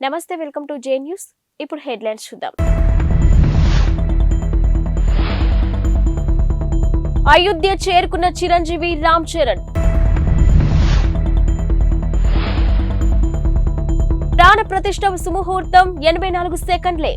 నమస్తే, welcome to J news. ఇప్పుడు headlines చూద్దాం. అయోధ్య చేరుకున్న చిరంజీవి రామ్ చరణ్. ప్రాణ ప్రతిష్ఠ సుముహూర్తం 84 సెకండ్లే.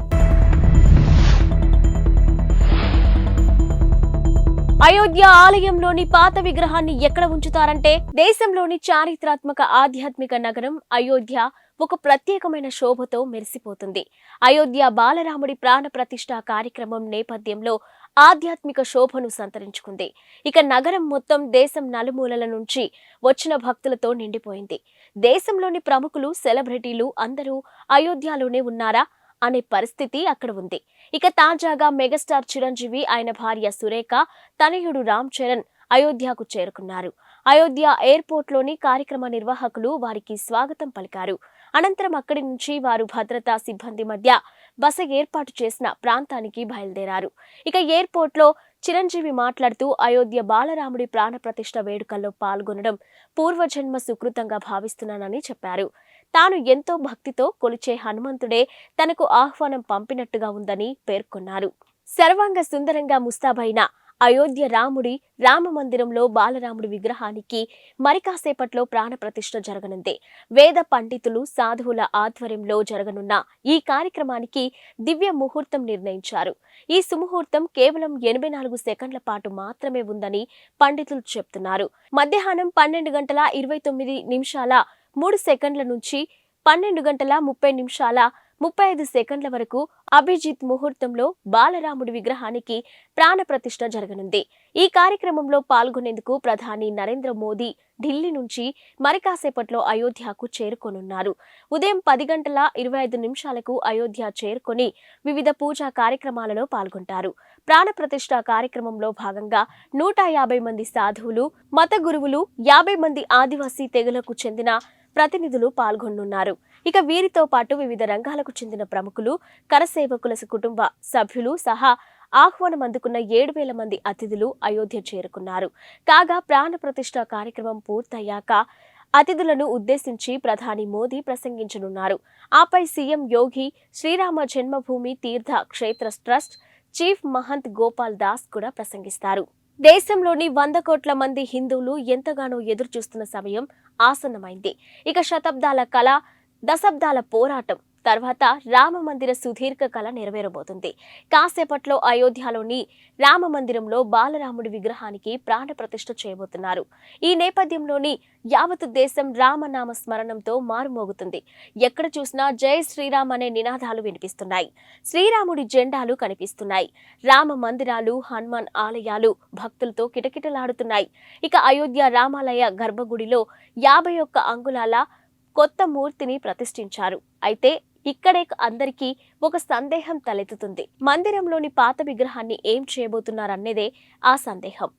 అయోధ్య ఆలయంలోని పాత విగ్రహాన్ని ఎక్కడ ఉంచుతారంటే, దేశంలోని చారిత్రాత్మక ఆధ్యాత్మిక నగరం అయోధ్య ఒక ప్రత్యేకమైన శోభతో మెరిసిపోతుంది. అయోధ్య బాలరాముడి ప్రాణ ప్రతిష్ఠ కార్యక్రమం నేపథ్యంలో ఆధ్యాత్మిక శోభను సంతరించుకుంది. ఇక నగరం మొత్తం దేశం నలుమూలల నుంచి వచ్చిన భక్తులతో నిండిపోయింది. దేశంలోని ప్రముఖులు, సెలబ్రిటీలు అందరూ అయోధ్యలోనే ఉన్నారా అనే పరిస్థితి అక్కడ ఉంది. ఇక తాజాగా మెగాస్టార్ చిరంజీవి, ఆయన భార్య సురేఖ, తనయుడు రామ్ చరణ్ అయోధ్యకు చేరుకున్నారు. అయోధ్య ఎయిర్పోర్ట్ లోని కార్యక్రమ నిర్వాహకులు వారికి స్వాగతం పలికారు. అనంతరం అక్కడి నుంచి వారు భద్రతా సిబ్బంది మధ్య బస ఏర్పాటు చేసిన ప్రాంతానికి బయలుదేరారు. ఇక ఎయిర్పోర్ట్ లో చిరంజీవి మాట్లాడుతూ, అయోధ్య బాలరాముడి ప్రాణ ప్రతిష్ఠ వేడుకల్లో పాల్గొనడం పూర్వజన్మ సుకృతంగా భావిస్తున్నానని చెప్పారు. తాను ఎంతో భక్తితో కొలిచే హనుమంతుడే తనకు ఆహ్వానం పంపినట్టుగా ఉందని పేర్కొన్నారు. సర్వాంగ సుందరంగా ముస్తాబైన అయోధ్య రాముడి రామ మందిరంలో బాలరాముడి విగ్రహానికి మరి కాసేపట్లో ప్రాణ ప్రతిష్ఠ జరగనుంది. వేద పండితులు, సాధువుల ఆధ్వర్యంలో జరగనున్న ఈ కార్యక్రమానికి దివ్య ముహూర్తం నిర్ణయించారు. ఈ సుముహూర్తం కేవలం 84 సెకండ్ల పాటు మాత్రమే ఉందని పండితులు చెప్తున్నారు. మధ్యాహ్నం 12:29:03 నుంచి 12:30:35 వరకు అభిజిత్ ముహూర్తంలో బాలరాముడి విగ్రహానికి ప్రాణ ప్రతిష్ఠ జరగనుంది. ఈ కార్యక్రమంలో పాల్గొనేందుకు ప్రధాని నరేంద్ర మోదీ ఢిల్లీ నుంచి మరి కాసేపట్లో అయోధ్యకు చేరుకోనున్నారు. ఉదయం 10:25 అయోధ్య చేరుకొని వివిధ పూజా కార్యక్రమాలలో పాల్గొంటారు. ప్రాణ ప్రతిష్ఠ కార్యక్రమంలో భాగంగా 150 మంది సాధువులు, మత గురువులు, 50 మంది ఆదివాసీ తెగలకు చెందిన ప్రతినిధులు పాల్గొనున్నారు. ఇక వీరితో పాటు వివిధ రంగాలకు చెందిన ప్రముఖులు, కరసేవకుల కుటుంబ సభ్యులు సహా ఆహ్వానం అందుకున్న 7,000 మంది అతిథులు అయోధ్య చేరుకున్నారు. కాగా ప్రాణ ప్రతిష్ఠ కార్యక్రమం పూర్తయ్యాక అతిథులను ఉద్దేశించి ప్రధాని మోదీ ప్రసంగించనున్నారు. ఆపై సీఎం యోగి, శ్రీరామ జన్మభూమి తీర్థ క్షేత్ర ట్రస్ట్ చీఫ్ మహంత్ గోపాల్ దాస్ కూడా ప్రసంగిస్తారు. దేశంలోని 100 కోట్ల మంది హిందువులు ఎంతగానో ఎదురు చూస్తున్న సమయం ఆసన్నమైంది. ఇక శతాబ్దాల కళ, దశాబ్దాల పోరాటం తర్వాత రామ మందిర సుదీర్ఘ కళ నెరవేరబోతుంది. కాసేపట్లో అయోధ్యలోని రామ మందిరంలో బాలరాముడి విగ్రహానికి ప్రాణ ప్రతిష్ఠ చేయబోతున్నారు. ఈ నేపథ్యంలోని యావత్ దేశం రామనామ స్మరణంతో మారుమోగుతుంది. ఎక్కడ చూసినా జై శ్రీరామ్ అనే నినాదాలు వినిపిస్తున్నాయి. శ్రీరాముడి జెండాలు కనిపిస్తున్నాయి. రామ మందిరాలు, హనుమాన్ ఆలయాలు భక్తులతో కిటకిటలాడుతున్నాయి. ఇక అయోధ్య రామాలయ గర్భగుడిలో 51 అంగుళాల కొత్త మూర్తిని ప్రతిష్ఠించారు. అయితే ఇక్కడే అందరికీ ఒక సందేహం తలెత్తుతుంది. మందిరంలోని పాత విగ్రహాన్ని ఏం చేయబోతున్నారనేదే ఆ సందేహం.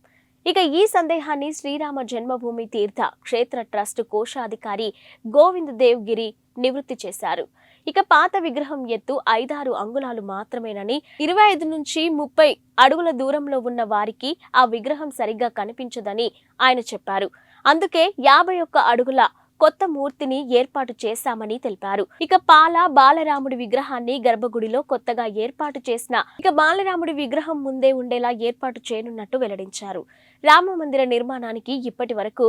ఇక ఈ సందేహాన్ని శ్రీరామ జన్మభూమి తీర్థ క్షేత్ర ట్రస్ట్ కోశాధికారి గోవింద్ దేవ్ గిరి నివృత్తి చేశారు. ఇక పాత విగ్రహం ఎత్తు 5-6 అంగుళాలు మాత్రమేనని, 25 నుంచి 30 అడుగుల దూరంలో ఉన్న వారికి ఆ విగ్రహం సరిగ్గా కనిపించదని ఆయన చెప్పారు. అందుకే 51 అడుగుల కొత్త మూర్తిని ఏర్పాటు చేశామని తెలిపారు. ఇక బాలరాముడి విగ్రహాన్ని గర్భగుడిలో కొత్తగా ఏర్పాటు చేసిన బాలరాముడి విగ్రహం ముందే ఉండేలా ఏర్పాటు చేయనున్నట్టు వెల్లడించారు. రామ మందిర నిర్మాణానికి ఇప్పటి వరకు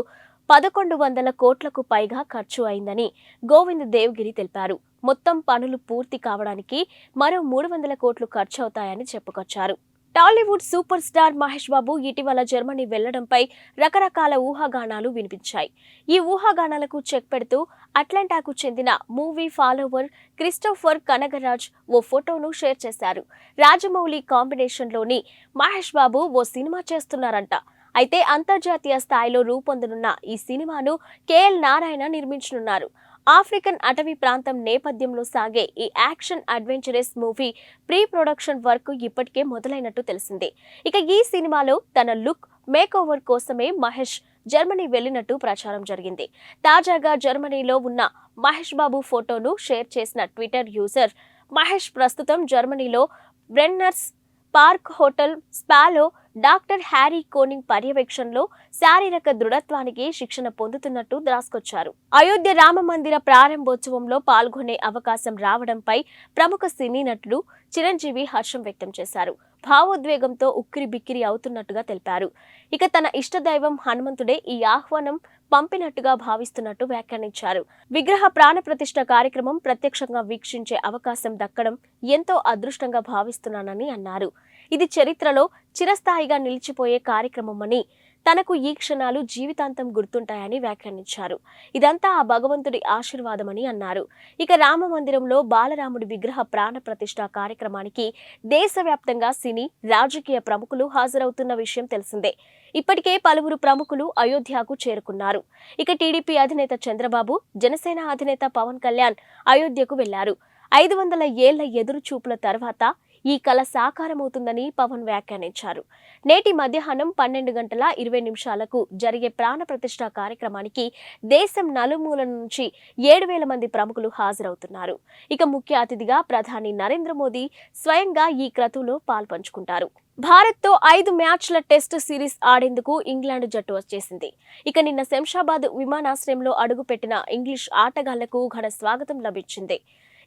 1100 కోట్లకు పైగా ఖర్చు అయిందని గోవింద్ దేవ్గిరి తెలిపారు. మొత్తం పనులు పూర్తి కావడానికి మరో 300 కోట్లు ఖర్చు అవుతాయని చెప్పుకొచ్చారు. టాలీవుడ్ సూపర్ స్టార్ మహేష్ బాబు ఇటీవల జర్మనీ వెళ్లడంపై రకరకాల ఊహాగానాలు వినిపించాయి. ఈ ఊహాగానాలకు చెక్ పెడుతూ అట్లాంటాకు చెందిన మూవీ ఫాలోవర్ క్రిస్టోఫర్ కనగరాజ్ ఓ ఫోటోను షేర్ చేశారు. రాజమౌళి కాంబినేషన్లోని మహేష్ బాబు ఓ సినిమా చేస్తున్నారంట. అయితే అంతర్జాతీయ స్థాయిలో రూపొందనున్న ఈ సినిమాను కేఎల్ నారాయణ నిర్మించనున్నారు. ఆఫ్రికన్ అటవీ ప్రాంతం నేపథ్యంలో సాగే ఈ action adventurous movie pre production work ఇప్పటికే మొదలైనట్టు తెలిసిందే. ఇక ఈ సినిమాలో తన లుక్ మేక్ ఓవర్ కోసమే మహేష్ జర్మనీ వెళ్లినట్టు ప్రచారం జరిగింది. తాజాగా జర్మనీలో ఉన్న మహేష్ బాబు ఫోటోను షేర్ చేసిన ట్విట్టర్ యూజర్, మహేష్ ప్రస్తుతం జర్మనీలో బ్రెన్నర్స్ పార్క్ హోటల్ స్పాలో డాక్టర్ హ్యారీ కోనింగ్ పర్యవేక్షణలో శారీరక దృఢత్వానికి శిక్షణ పొందుతున్నట్టు రాసుకొచ్చారు. అయోధ్య రామ మందిర ప్రారంభోత్సవంలో పాల్గొనే అవకాశం రావడంపై ప్రముఖ సినీ నటుడు చిరంజీవి హర్షం వ్యక్తం చేశారు. భావోద్వేగంతో ఉక్కిరి బిక్కిరి అవుతున్నట్టుగా తెలిపారు. ఇక తన ఇష్టదైవం హనుమంతుడే ఈ ఆహ్వానం పంపినట్టుగా భావిస్తున్నట్టు వ్యాఖ్యానించారు. విగ్రహ ప్రాణప్రతిష్ఠ కార్యక్రమం ప్రత్యక్షంగా వీక్షించే అవకాశం దక్కడం ఎంతో అదృష్టంగా భావిస్తున్నానని అన్నారు. ఇది చరిత్రలో చిరస్థాయిగా నిలిచిపోయే కార్యక్రమమని, తనకు ఈ క్షణాలు జీవితాంతం గుర్తుంటాయని వ్యాఖ్యానించారు. ఇదంతా ఆ భగవంతుడి ఆశీర్వాదమని అన్నారు. ఇక రామ మందిరంలో బాలరాముడి విగ్రహ ప్రాణ ప్రతిష్ఠ కార్యక్రమానికి దేశవ్యాప్తంగా సినీ, రాజకీయ ప్రముఖులు హాజరవుతున్న విషయం తెలిసిందే. ఇప్పటికే పలువురు ప్రముఖులు అయోధ్యకు చేరుకున్నారు. ఇక టీడీపీ అధినేత చంద్రబాబు, జనసేన అధినేత పవన్ కళ్యాణ్ అయోధ్యకు వెళ్లారు. 500 ఏళ్ల ఎదురు చూపుల తర్వాత ఈ కల సాకారమవుతుందని పవన్ వ్యాఖ్యానించారు. నేటి మధ్యాహ్నం 12:20 జరిగే ప్రాణ ప్రతిష్ఠ కార్యక్రమానికి దేశం నలుమూల నుంచి 7,000 మంది ప్రముఖులు హాజరవుతున్నారు. ఇక ముఖ్య అతిథిగా ప్రధాని నరేంద్ర మోదీ స్వయంగా ఈ క్రతువులో పాల్పంచుకుంటారు. భారత్తో 5 మ్యాచ్ల టెస్ట్ సిరీస్ ఆడేందుకు ఇంగ్లాండ్ జట్టు వచ్చేసింది. ఇక నిన్న శంషాబాద్ విమానాశ్రయంలో అడుగుపెట్టిన ఇంగ్లీష్ ఆటగాళ్లకు ఘన స్వాగతం లభించింది.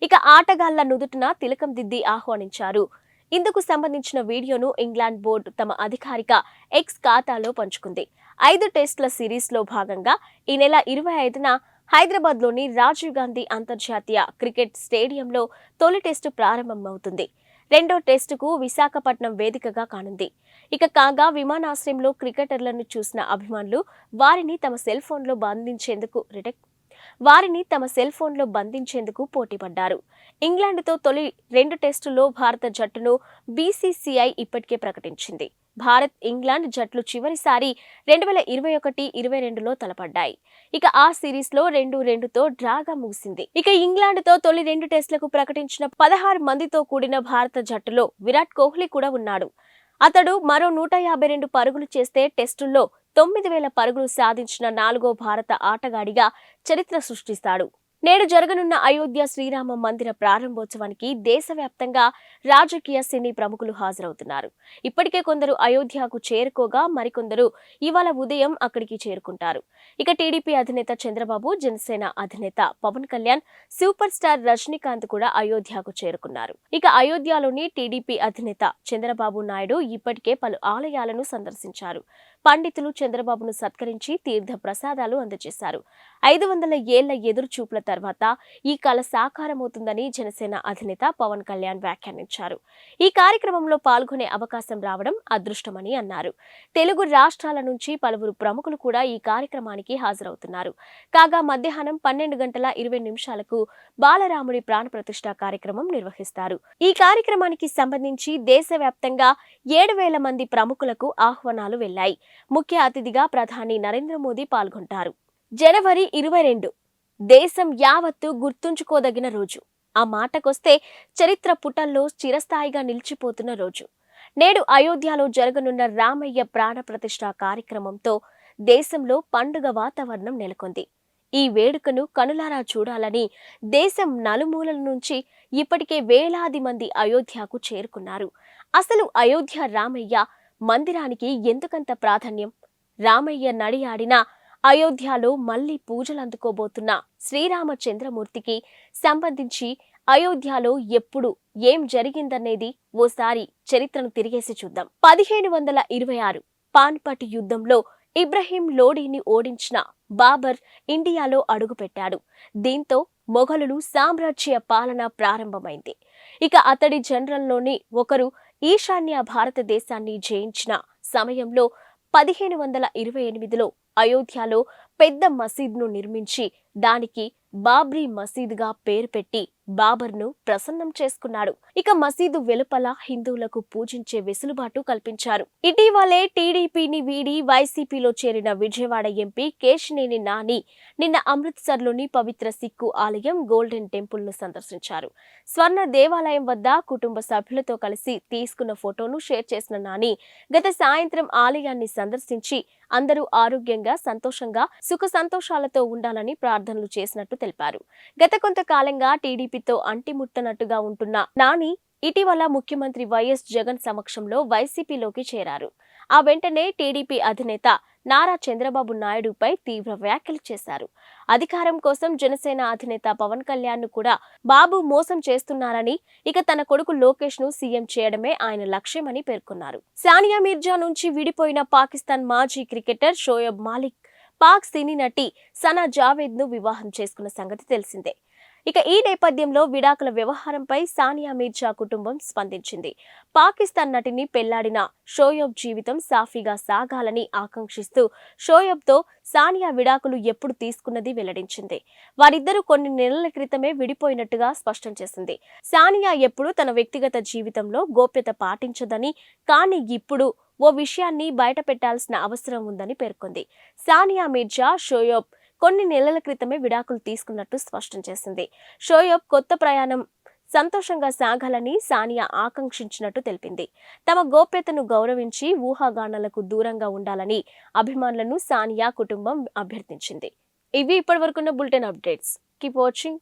ఇక ఆటగాళ్ల నుదుటిన తిలకం దిద్ది ఆహ్వానించారు. ఇందుకు సంబంధించిన వీడియోను ఇంగ్లాండ్ బోర్డు తమ అధికారిక ఎక్స్ ఖాతాలో పంచుకుంది. 5 టెస్టుల సిరీస్లో భాగంగా ఈ నెల 25న హైదరాబాద్లోని రాజీవ్ గాంధీ అంతర్జాతీయ క్రికెట్ స్టేడియంలో తొలి టెస్టు ప్రారంభమవుతుంది. రెండో టెస్టుకు విశాఖపట్నం వేదికగా కానుంది. ఇక కాగా విమానాశ్రయంలో క్రికెటర్లను చూసిన అభిమానులు వారిని తమ సెల్ ఫోన్లో బంధించేందుకు పోటీపడ్డారు. ఇంగ్లాండ్తో తొలి 2 టెస్టుల్లో భారత జట్టును బీసీసీఐ ఇప్పటికే ప్రకటించింది. భారత్, ఇంగ్లాండ్ జట్లు చివరిసారి 2021-22లో తలపడ్డాయి. ఇక ఆ సిరీస్లో 2-2తో డ్రాగా ముగిసింది. ఇక ఇంగ్లాండ్తో తొలి 2 టెస్టులకు ప్రకటించిన 16 మందితో కూడిన భారత జట్టులో విరాట్ కోహ్లీ కూడా ఉన్నాడు. అతడు మరో 152 పరుగులు చేస్తే టెస్టుల్లో 9,000 పరుగులు సాధించిన 4వ భారత ఆటగాడిగా చరిత్ర సృష్టిస్తాడు. నేడు జరగనున్న అయోధ్య శ్రీరామ మందిర ప్రారంభోత్సవానికి దేశవ్యాప్తంగా రాజకీయ, సినీ ప్రముఖులు హాజరవుతున్నారు. ఇప్పటికే కొందరు అయోధ్యకు చేరుకోగా మరికొందరు ఇవాళ ఉదయం అక్కడికి చేరుకుంటారు. ఇక టీడీపీ అధినేత చంద్రబాబు, జనసేన అధినేత పవన్ కళ్యాణ్, సూపర్ స్టార్ రజనీకాంత్ కూడా అయోధ్యకు చేరుకున్నారు. ఇక అయోధ్యలోని టీడీపీ అధినేత చంద్రబాబు నాయుడు ఇప్పటికే పలు ఆలయాలను సందర్శించారు. పండితులు చంద్రబాబును సత్కరించి తీర్థ ప్రసాదాలు అందజేశారు. 500 ఏళ్ల ఎదురు చూపుల తర్వాత ఈ కల సాకారమవుతుందని జనసేన అధినేత పవన్ కళ్యాణ్ వ్యాఖ్యానించారు. ఈ కార్యక్రమంలో పాల్గొనే అవకాశం రావడం అదృష్టమని అన్నారు. తెలుగు రాష్ట్రాల నుంచి పలువురు ప్రముఖులు కూడా ఈ కార్యక్రమానికి హాజరవుతున్నారు. కాగా మధ్యాహ్నం 12:20 బాలరాముడి ప్రాణ ప్రతిష్ఠ కార్యక్రమం నిర్వహిస్తారు. ఈ కార్యక్రమానికి సంబంధించి దేశవ్యాప్తంగా 7,000 మంది ప్రముఖులకు ఆహ్వానాలు వెళ్లాయి. ముఖ్య అతిథిగా ప్రధాని నరేంద్ర మోదీ పాల్గొంటారు. జనవరి 22 దేశం యావత్తు గుర్తుంచుకోదగిన రోజు. ఆ మాటకొస్తే చరిత్ర పుటల్లో చిరస్థాయిగా నిలిచిపోతున్న రోజు. నేడు అయోధ్యలో జరగనున్న రామయ్య ప్రాణ ప్రతిష్ఠ కార్యక్రమంతో దేశంలో పండుగ వాతావరణం నెలకొంది. ఈ వేడుకను కనులారా చూడాలని దేశం నలుమూలల నుంచి ఇప్పటికే వేలాది మంది అయోధ్యకు చేరుకున్నారు. అసలు అయోధ్య రామయ్య మందిరానికి ఎందుకంత ప్రాధాన్యం? రామయ్య నడియాడిన అయోధ్యలో మళ్లీ పూజలందుకోబోతున్న శ్రీరామచంద్రమూర్తికి సంబంధించి అయోధ్యలో ఎప్పుడు ఏం జరిగిందనేది ఓసారి చరిత్రను తిరిగేసి చూద్దాం. 1526 పానిపట్ యుద్ధంలో ఇబ్రహీం లోడీని ఓడించిన బాబర్ ఇండియాలో అడుగుపెట్టాడు. దీంతో మొఘలులు సామ్రాజ్య పాలన ప్రారంభమైంది. ఇక అతడి జనరల్లోని ఒకరు ఈశాన్య భారతదేశాన్ని జయించిన సమయంలో 1528లో అయోధ్యలో పెద్ద మసీద్ను నిర్మించి దానికి బాబ్రీ మసీదుగా పేరు పెట్టి బాబర్ను ప్రసన్నం చేసుకున్నాడు. ఇక మసీదు వెలుపల హిందువులకు పూజించే వెసులుబాటు కల్పించారు. ఇటీవలే టీడీపీని వీడి వైసీపీలో చేరిన విజయవాడ ఎంపీ కేశినేని నాని నిన్న అమృత్సర్లోని పవిత్ర సిక్కు ఆలయం గోల్డెన్ టెంపుల్ ను సందర్శించారు. స్వర్ణ దేవాలయం వద్ద కుటుంబ సభ్యులతో కలిసి తీసుకున్న ఫోటోను షేర్ చేసిన నాని గత సాయంత్రం ఆలయాన్ని సందర్శించి అందరూ ఆరోగ్యంగా, సంతోషంగా, సుఖ సంతోషాలతో ఉండాలని ప్రార్థనలు చేసినట్టు తెలిపారు. గత కొంతకాలంగా టీడీపీతో అంటిముట్టనట్టుగా ఉంటున్న నాని ఇటీవల ముఖ్యమంత్రి వైఎస్ జగన్ సమక్షంలో వైసీపీలోకి చేరారు. ఆ వెంటనే టీడీపీ అధినేత నారా చంద్రబాబు నాయుడుపై తీవ్ర వ్యాఖ్యలు చేశారు. అధికారం కోసం జనసేన అధినేత పవన్ కళ్యాణ్ ను కూడా బాబు మోసం చేస్తున్నారని, ఇక తన కొడుకు లోకేష్ ను సీఎం చేయడమే ఆయన లక్ష్యమని పేర్కొన్నారు. సానియా మీర్జా నుంచి విడిపోయిన పాకిస్తాన్ మాజీ క్రికెటర్ షోయబ్ మాలిక్ పాక్ సినీ నటి సనా జావేద్ ను వివాహం చేసుకున్న సంగతి తెలిసిందే. ఇక ఈ నేపథ్యంలో విడాకుల వ్యవహారంపై సానియా మీర్జా కుటుంబం స్పందించింది. పాకిస్తాన్ నటిని పెళ్లాడిన షోయబ్ జీవితం సాఫీగా సాగాలని ఆకాంక్షిస్తూ షోయబ్తో సానియా విడాకులు ఎప్పుడు తీసుకున్నది వెల్లడించింది. వారిద్దరూ కొన్ని నెలల క్రితమే విడిపోయినట్టుగా స్పష్టం చేసింది. సానియా ఎప్పుడూ తన వ్యక్తిగత జీవితంలో గోప్యత పాటించదని, కానీ ఇప్పుడు ఓ విషయాన్ని బయట పెట్టాల్సిన అవసరం ఉందని పేర్కొంది. సానియా మీర్జా షోయబ్ కొన్ని నెలల క్రితమే విడాకులు తీసుకున్నట్టు స్పష్టం చేసింది. షోయబ్ కొత్త ప్రయాణం సంతోషంగా సాగాలని సానియా ఆకాంక్షించినట్టు తెలిపింది. తమ గోప్యతను గౌరవించి ఊహాగానాలకు దూరంగా ఉండాలని అభిమానులను సానియా కుటుంబం అభ్యర్థించింది. ఇవి ఇప్పటివరకున్న బులెటిన్ అప్డేట్స్. Keep watching.